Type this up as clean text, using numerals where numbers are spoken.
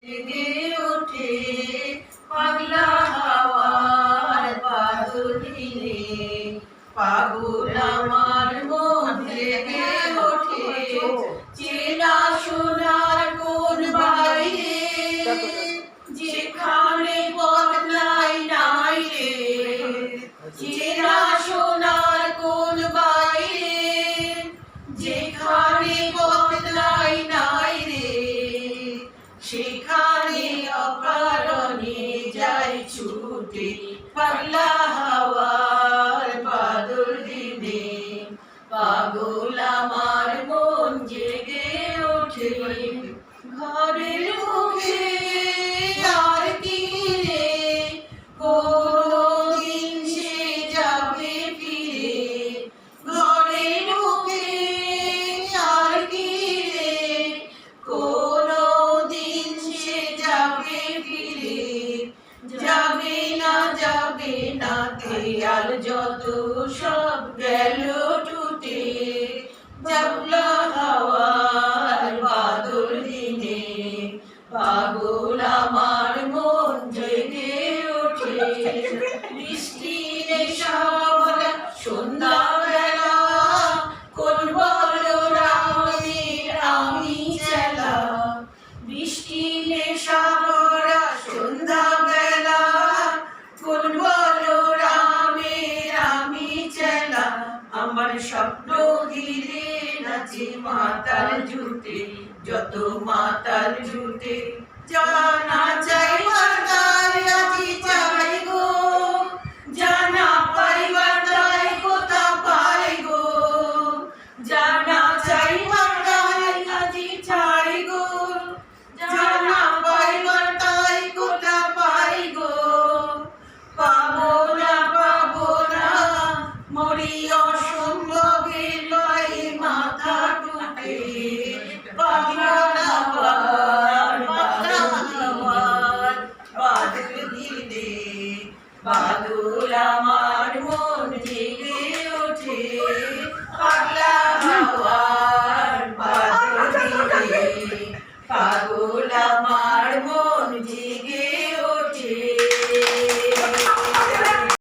জেগে ওঠে পাগলা হাওয়ার বাদল দিনে, পাগল আমার মন জেগে ওঠে চেনা সোনার কোন বাইরে, যেখানে বদলাই নাই রে, চেনা সোনার কোন বাইরে, যেখানে বদলাই নাই রে, সেখানে অকারণে যাই ছুটে পাগলা হাওয়ার বাদল দিনে, পাগল আমার মন জেগে ওঠে ঘরের মুখে আর কি রে, কোনদিন সে যাবে ফিরে, ঘরের মুখে আর কি রে, কোনদিন সে যাবে ফিরে, যাবে না খেয়াল যত সব গেল টুটে পাগলা হাওয়ার বাদল দিনে, পাগল আমার মন জেগে ওঠে বৃষ্টি নেশা ভরা সন্ধ্যা বেলা, কোন বড় রামের আমি চেলা, বৃষ্টি নেশা ভরা সন্ধ্যা বেলা, কোন বড় রামের আমি চেলা, আমার স্বপ্ন ঘিরে নাচে মাতাল জুটে, যত মাতাল জুটে জানা চাইবার তাই আজি চাই গো, জানা পাইবার তাই কোথা পাই গো, জানা চাইবার তাই আজি চাই গো, জানা পাইবার তাই কোথা পাই গো, পাবো না মরি অসম্ভবে লয় মাথা টুটে পাগলা হাওয়ার বাদল দিনে, বাদল আমার মন জেগে ওঠে পাগলা হাওয়ার বাদল দিনে,